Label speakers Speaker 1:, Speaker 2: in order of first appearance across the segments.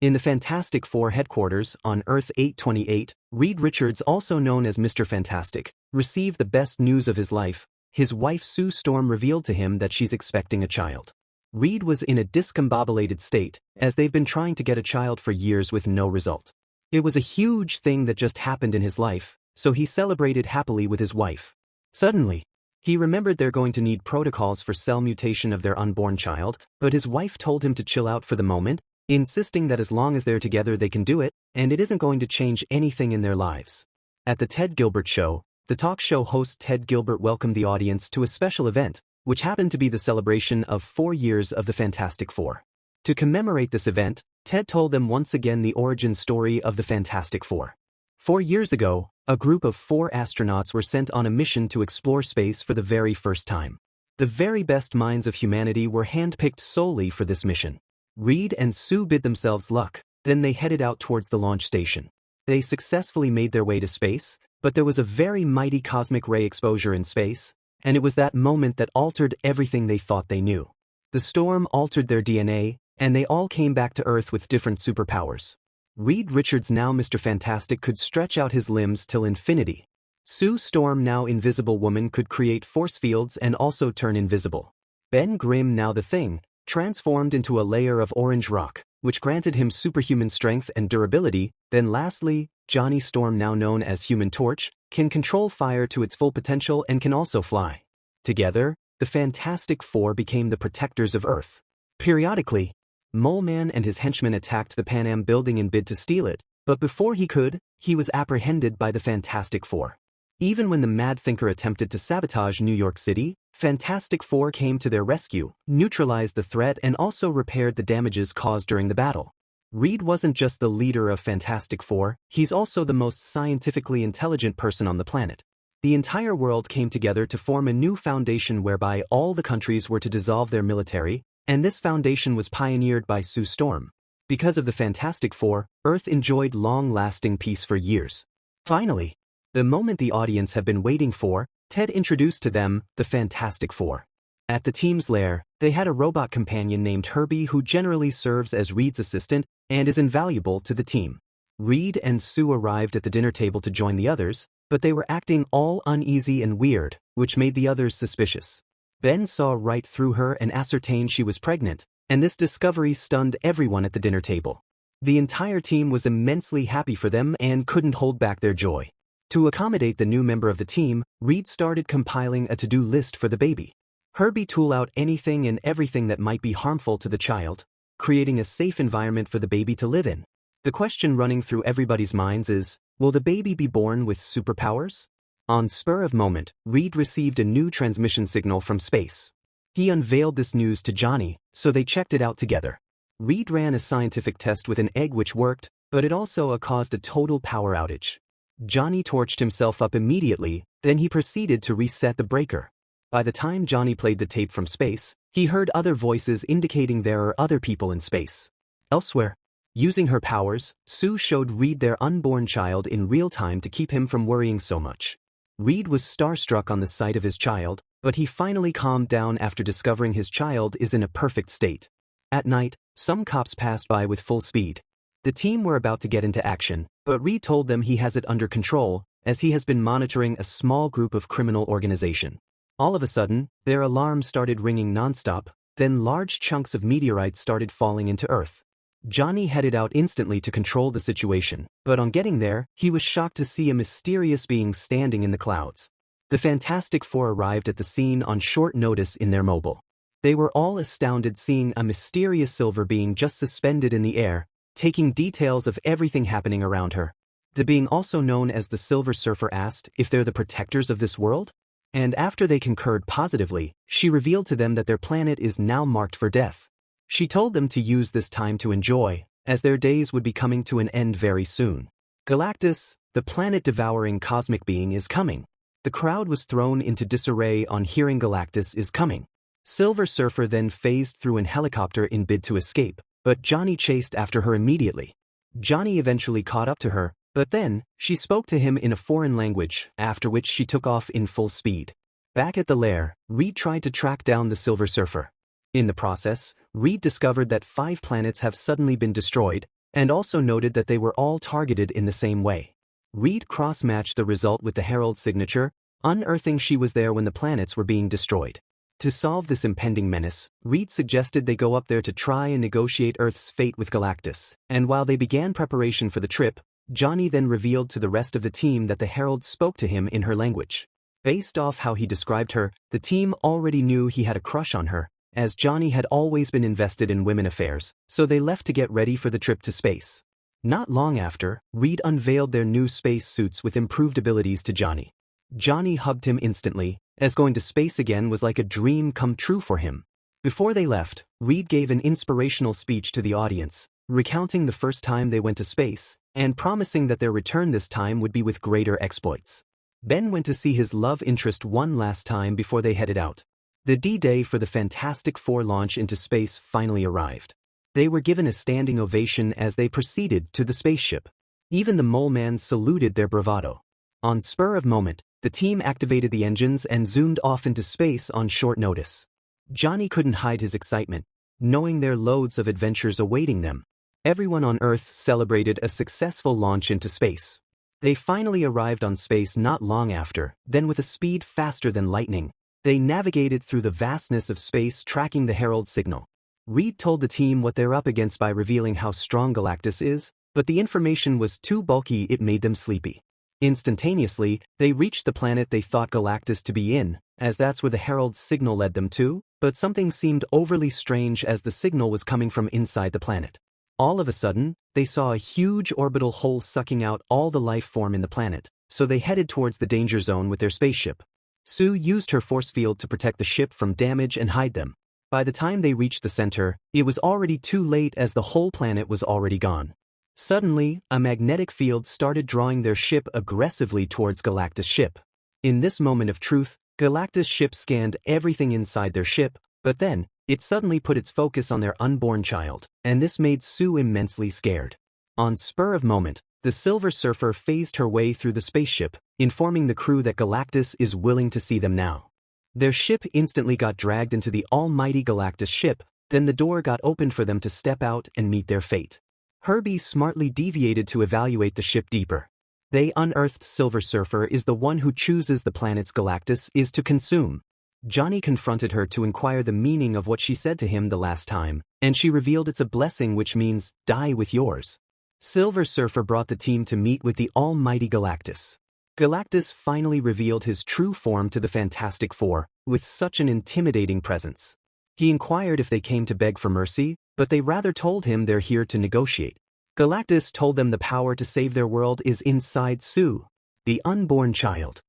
Speaker 1: In the Fantastic Four headquarters on Earth 828, Reed Richards, also known as Mr. Fantastic, received the best news of his life. His wife Sue Storm revealed to him that she's expecting a child. Reed was in a discombobulated state, as they've been trying to get a child for years with no result. It was a huge thing that just happened in his life, so he celebrated happily with his wife. Suddenly, he remembered they're going to need protocols for cell mutation of their unborn child, but his wife told him to chill out for the moment, insisting that as long as they're together they can do it, and it isn't going to change anything in their lives. At the Ted Gilbert Show, the talk show host Ted Gilbert welcomed the audience to a special event, which happened to be the celebration of 4 years of the Fantastic Four. To commemorate this event, Ted told them once again the origin story of the Fantastic Four. 4 years ago, a group of 4 astronauts were sent on a mission to explore space for the very first time. The very best minds of humanity were handpicked solely for this mission. Reed and Sue bid themselves luck, then they headed out towards the launch station. They successfully made their way to space, but there was a very mighty cosmic ray exposure in space, and it was that moment that altered everything they thought they knew. The storm altered their DNA, and they all came back to Earth with different superpowers. Reed Richards, now Mr. Fantastic, could stretch out his limbs till infinity. Sue Storm, now Invisible Woman, could create force fields and also turn invisible. Ben Grimm, now the Thing, transformed into a layer of orange rock, which granted him superhuman strength and durability. Then lastly, Johnny Storm, now known as Human Torch, can control fire to its full potential and can also fly. Together, the Fantastic Four became the protectors of Earth. Periodically, Mole Man and his henchmen attacked the Pan Am building in bid to steal it, but before he could, he was apprehended by the Fantastic Four. Even when the Mad Thinker attempted to sabotage New York City, Fantastic Four came to their rescue, neutralized the threat, and also repaired the damages caused during the battle. Reed wasn't just the leader of Fantastic Four, he's also the most scientifically intelligent person on the planet. The entire world came together to form a new foundation whereby all the countries were to dissolve their military, and this foundation was pioneered by Sue Storm. Because of the Fantastic Four, Earth enjoyed long-lasting peace for years. Finally, the moment the audience had been waiting for, Ted introduced to them the Fantastic Four. At the team's lair, they had a robot companion named Herbie who generally serves as Reed's assistant and is invaluable to the team. Reed and Sue arrived at the dinner table to join the others, but they were acting all uneasy and weird, which made the others suspicious. Ben saw right through her and ascertained she was pregnant, and this discovery stunned everyone at the dinner table. The entire team was immensely happy for them and couldn't hold back their joy. To accommodate the new member of the team, Reed started compiling a to-do list for the baby. Herbie tool out anything and everything that might be harmful to the child, creating a safe environment for the baby to live in. The question running through everybody's minds is, will the baby be born with superpowers? On spur of moment, Reed received a new transmission signal from space. He unveiled this news to Johnny, so they checked it out together. Reed ran a scientific test with an egg which worked, but it also caused a total power outage. Johnny torched himself up immediately, then he proceeded to reset the breaker. By the time Johnny played the tape from space, he heard other voices indicating there are other people in space. Elsewhere, using her powers, Sue showed Reed their unborn child in real time to keep him from worrying so much. Reed was starstruck on the sight of his child, but he finally calmed down after discovering his child is in a perfect state. At night, some cops passed by with full speed. The team were about to get into action, but Reed told them he has it under control, as he has been monitoring a small group of criminal organization. All of a sudden, their alarms started ringing nonstop, then large chunks of meteorites started falling into Earth. Johnny headed out instantly to control the situation, but on getting there, he was shocked to see a mysterious being standing in the clouds. The Fantastic Four arrived at the scene on short notice in their mobile. They were all astounded seeing a mysterious silver being just suspended in the air, taking details of everything happening around her. The being, also known as the Silver Surfer, asked if they're the protectors of this world? And after they concurred positively, she revealed to them that their planet is now marked for death. She told them to use this time to enjoy, as their days would be coming to an end very soon. Galactus, the planet-devouring cosmic being, is coming. The crowd was thrown into disarray on hearing Galactus is coming. Silver Surfer then phased through an helicopter in bid to escape, but Johnny chased after her immediately. Johnny eventually caught up to her, but then, she spoke to him in a foreign language, after which she took off in full speed. Back at the lair, Reed tried to track down the Silver Surfer. In the process, Reed discovered that 5 planets have suddenly been destroyed, and also noted that they were all targeted in the same way. Reed cross-matched the result with the Herald's signature, unearthing she was there when the planets were being destroyed. To solve this impending menace, Reed suggested they go up there to try and negotiate Earth's fate with Galactus, and while they began preparation for the trip, Johnny then revealed to the rest of the team that the Herald spoke to him in her language. Based off how he described her, the team already knew he had a crush on her, as Johnny had always been invested in women affairs, so they left to get ready for the trip to space. Not long after, Reed unveiled their new space suits with improved abilities to Johnny. Johnny hugged him instantly, as going to space again was like a dream come true for him. Before they left, Reed gave an inspirational speech to the audience, recounting the first time they went to space, and promising that their return this time would be with greater exploits. Ben went to see his love interest one last time before they headed out. The D-Day for the Fantastic Four launch into space finally arrived. They were given a standing ovation as they proceeded to the spaceship. Even the Mole Man saluted their bravado. On spur of moment, the team activated the engines and zoomed off into space on short notice. Johnny couldn't hide his excitement, knowing their loads of adventures awaiting them. Everyone on Earth celebrated a successful launch into space. They finally arrived on space not long after, then with a speed faster than lightning, they navigated through the vastness of space tracking the Herald signal. Reed told the team what they're up against by revealing how strong Galactus is, but the information was too bulky, it made them sleepy. Instantaneously, they reached the planet they thought Galactus to be in, as that's where the Herald's signal led them to, but something seemed overly strange as the signal was coming from inside the planet. All of a sudden, they saw a huge orbital hole sucking out all the life form in the planet, so they headed towards the danger zone with their spaceship. Sue used her force field to protect the ship from damage and hide them. By the time they reached the center, it was already too late as the whole planet was already gone. Suddenly, a magnetic field started drawing their ship aggressively towards Galactus' ship. In this moment of truth, Galactus' ship scanned everything inside their ship, but then, it suddenly put its focus on their unborn child, and this made Sue immensely scared. On spur of moment, the Silver Surfer phased her way through the spaceship, informing the crew that Galactus is willing to see them now. Their ship instantly got dragged into the almighty Galactus ship, then the door got opened for them to step out and meet their fate. Herbie smartly deviated to evaluate the ship deeper. They unearthed Silver Surfer is the one who chooses the planets Galactus is to consume. Johnny confronted her to inquire the meaning of what she said to him the last time, and she revealed it's a blessing which means, die with yours. Silver Surfer brought the team to meet with the almighty Galactus. Galactus finally revealed his true form to the Fantastic Four, with such an intimidating presence. He inquired if they came to beg for mercy, but they rather told him they're here to negotiate. Galactus told them the power to save their world is inside Sue, the unborn child.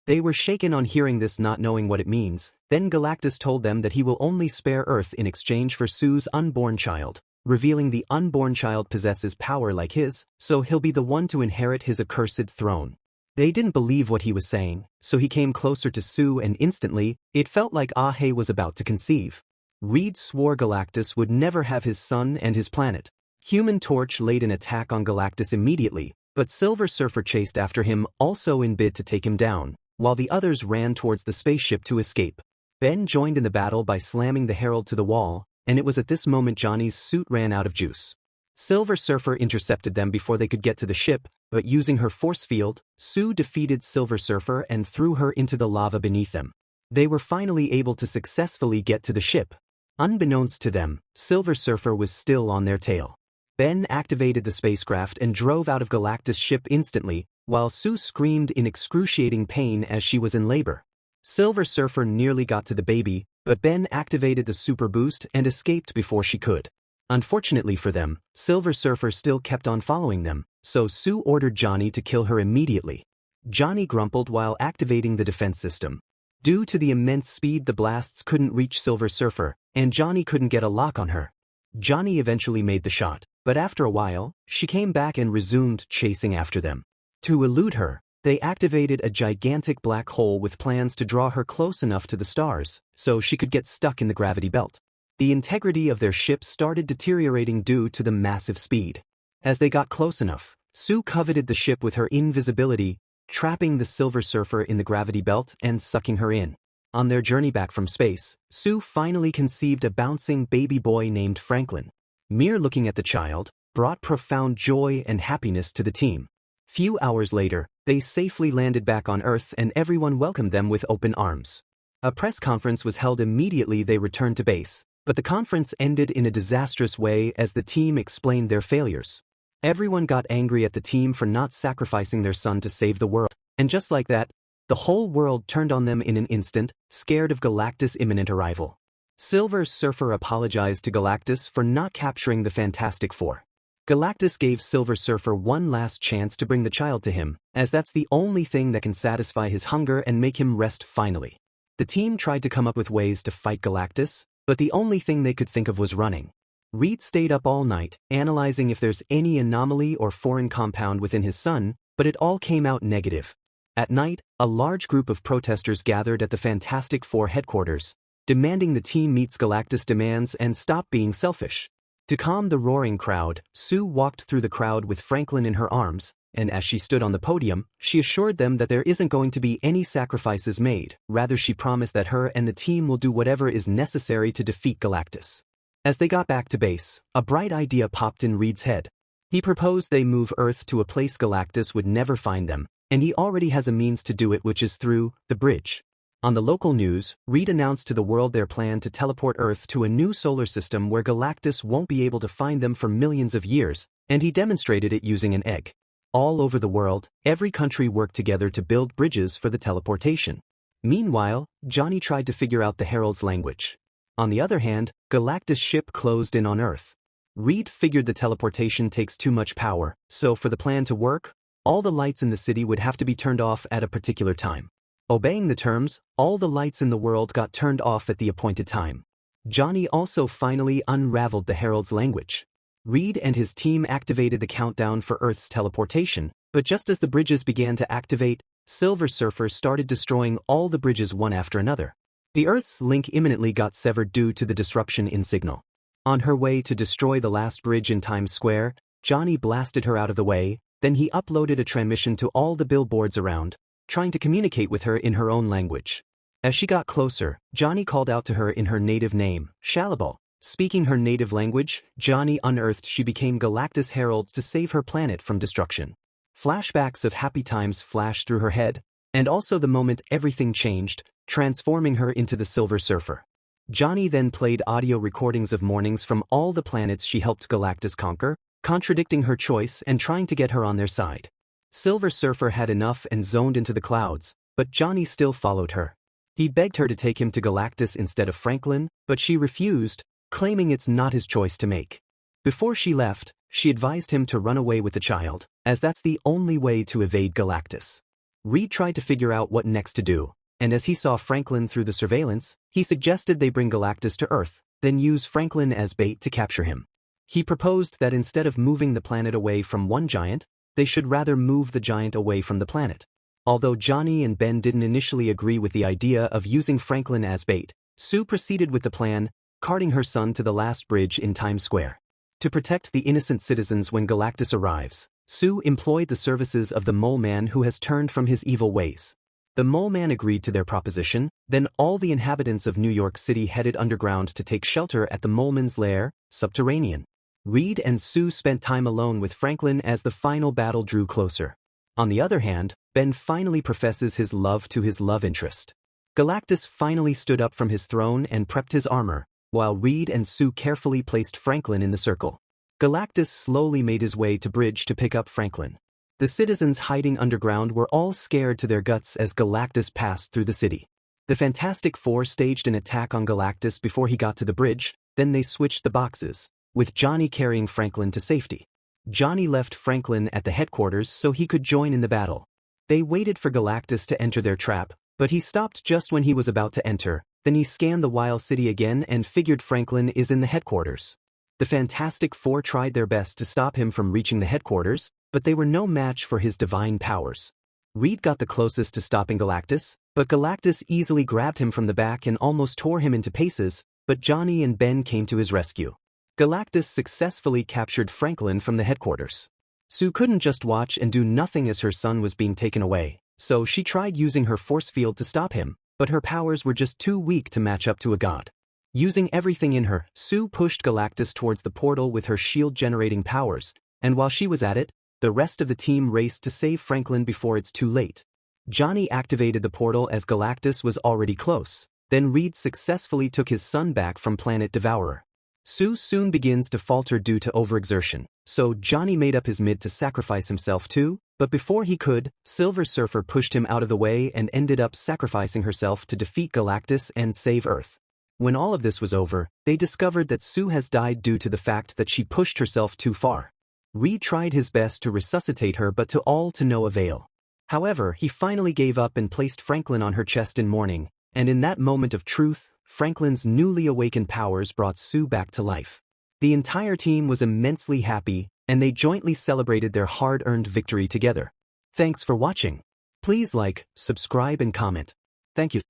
Speaker 1: They were shaken on hearing this, not knowing what it means. Then Galactus told them that he will only spare Earth in exchange for Sue's unborn child, revealing the unborn child possesses power like his, so he'll be the one to inherit his accursed throne. They didn't believe what he was saying, so he came closer to Sue and instantly, it felt like Ahe was about to conceive. Reed swore Galactus would never have his son and his planet. Human Torch laid an attack on Galactus immediately, but Silver Surfer chased after him also in bid to take him down, while the others ran towards the spaceship to escape. Ben joined in the battle by slamming the Herald to the wall, and it was at this moment Johnny's suit ran out of juice. Silver Surfer intercepted them before they could get to the ship, but using her force field, Sue defeated Silver Surfer and threw her into the lava beneath them. They were finally able to successfully get to the ship. Unbeknownst to them, Silver Surfer was still on their tail. Ben activated the spacecraft and drove out of Galactus' ship instantly, while Sue screamed in excruciating pain as she was in labor. Silver Surfer nearly got to the baby, but Ben activated the super boost and escaped before she could. Unfortunately for them, Silver Surfer still kept on following them, so Sue ordered Johnny to kill her immediately. Johnny grumbled while activating the defense system. Due to the immense speed, the blasts couldn't reach Silver Surfer, and Johnny couldn't get a lock on her. Johnny eventually made the shot, but after a while, she came back and resumed chasing after them. To elude her, they activated a gigantic black hole with plans to draw her close enough to the stars, so she could get stuck in the gravity belt. The integrity of their ship started deteriorating due to the massive speed. As they got close enough, Sue coveted the ship with her invisibility, trapping the Silver Surfer in the gravity belt and sucking her in. On their journey back from space, Sue finally conceived a bouncing baby boy named Franklin. Mere looking at the child, brought profound joy and happiness to the team. Few hours later, they safely landed back on Earth and everyone welcomed them with open arms. A press conference was held immediately they returned to base, but the conference ended in a disastrous way as the team explained their failures. Everyone got angry at the team for not sacrificing their son to save the world, and just like that, the whole world turned on them in an instant, scared of Galactus' imminent arrival. Silver Surfer apologized to Galactus for not capturing the Fantastic Four. Galactus gave Silver Surfer one last chance to bring the child to him, as that's the only thing that can satisfy his hunger and make him rest finally. The team tried to come up with ways to fight Galactus, but the only thing they could think of was running. Reed stayed up all night, analyzing if there's any anomaly or foreign compound within his son, but it all came out negative. At night, a large group of protesters gathered at the Fantastic Four headquarters, demanding the team meets Galactus' demands and stop being selfish. To calm the roaring crowd, Sue walked through the crowd with Franklin in her arms, and as she stood on the podium, she assured them that there isn't going to be any sacrifices made, rather she promised that her and the team will do whatever is necessary to defeat Galactus. As they got back to base, a bright idea popped in Reed's head. He proposed they move Earth to a place Galactus would never find them, and he already has a means to do it, which is through the bridge. On the local news, Reed announced to the world their plan to teleport Earth to a new solar system where Galactus won't be able to find them for millions of years, and he demonstrated it using an egg. All over the world, every country worked together to build bridges for the teleportation. Meanwhile, Johnny tried to figure out the Herald's language. On the other hand, Galactus' ship closed in on Earth. Reed figured the teleportation takes too much power, so for the plan to work, all the lights in the city would have to be turned off at a particular time. Obeying the terms, all the lights in the world got turned off at the appointed time. Johnny also finally unraveled the Herald's language. Reed and his team activated the countdown for Earth's teleportation, but just as the bridges began to activate, Silver Surfer started destroying all the bridges one after another. The Earth's link imminently got severed due to the disruption in signal. On her way to destroy the last bridge in Times Square, Johnny blasted her out of the way, then he uploaded a transmission to all the billboards around, trying to communicate with her in her own language. As she got closer, Johnny called out to her in her native name, Shalabal. Speaking her native language, Johnny unearthed she became Galactus' herald to save her planet from destruction. Flashbacks of happy times flashed through her head, and also the moment everything changed, transforming her into the Silver Surfer. Johnny then played audio recordings of mornings from all the planets she helped Galactus conquer, contradicting her choice and trying to get her on their side. Silver Surfer had enough and zoned into the clouds, but Johnny still followed her. He begged her to take him to Galactus instead of Franklin, but she refused, claiming it's not his choice to make. Before she left, she advised him to run away with the child, as that's the only way to evade Galactus. Reed tried to figure out what next to do, and as he saw Franklin through the surveillance, he suggested they bring Galactus to Earth, then use Franklin as bait to capture him. He proposed that instead of moving the planet away from one giant, they should rather move the giant away from the planet. Although Johnny and Ben didn't initially agree with the idea of using Franklin as bait, Sue proceeded with the plan, carting her son to the last bridge in Times Square. To protect the innocent citizens when Galactus arrives, Sue employed the services of the Mole Man who has turned from his evil ways. The Mole Man agreed to their proposition, then all the inhabitants of New York City headed underground to take shelter at the Mole Man's lair, subterranean. Reed and Sue spent time alone with Franklin as the final battle drew closer. On the other hand, Ben finally professes his love to his love interest. Galactus finally stood up from his throne and prepped his armor, while Reed and Sue carefully placed Franklin in the circle. Galactus slowly made his way to bridge to pick up Franklin. The citizens hiding underground were all scared to their guts as Galactus passed through the city. The Fantastic Four staged an attack on Galactus before he got to the bridge, then they switched the boxes, with Johnny carrying Franklin to safety. Johnny left Franklin at the headquarters so he could join in the battle. They waited for Galactus to enter their trap, but he stopped just when he was about to enter, then he scanned the wild city again and figured Franklin is in the headquarters. The Fantastic Four tried their best to stop him from reaching the headquarters, but they were no match for his divine powers. Reed got the closest to stopping Galactus, but Galactus easily grabbed him from the back and almost tore him into pieces, but Johnny and Ben came to his rescue. Galactus successfully captured Franklin from the headquarters. Sue couldn't just watch and do nothing as her son was being taken away, so she tried using her force field to stop him, but her powers were just too weak to match up to a god. Using everything in her, Sue pushed Galactus towards the portal with her shield-generating powers, and while she was at it, the rest of the team raced to save Franklin before it's too late. Johnny activated the portal as Galactus was already close. Then Reed successfully took his son back from Planet Devourer. Sue soon begins to falter due to overexertion, so Johnny made up his mind to sacrifice himself too, but before he could, Silver Surfer pushed him out of the way and ended up sacrificing herself to defeat Galactus and save Earth. When all of this was over, they discovered that Sue has died due to the fact that she pushed herself too far. Reed tried his best to resuscitate her but to no avail. However, he finally gave up and placed Franklin on her chest in mourning, and in that moment of truth, Franklin's newly awakened powers brought Sue back to life. The entire team was immensely happy, and they jointly celebrated their hard-earned victory together. Thanks for watching. Please like, subscribe and comment. Thank you.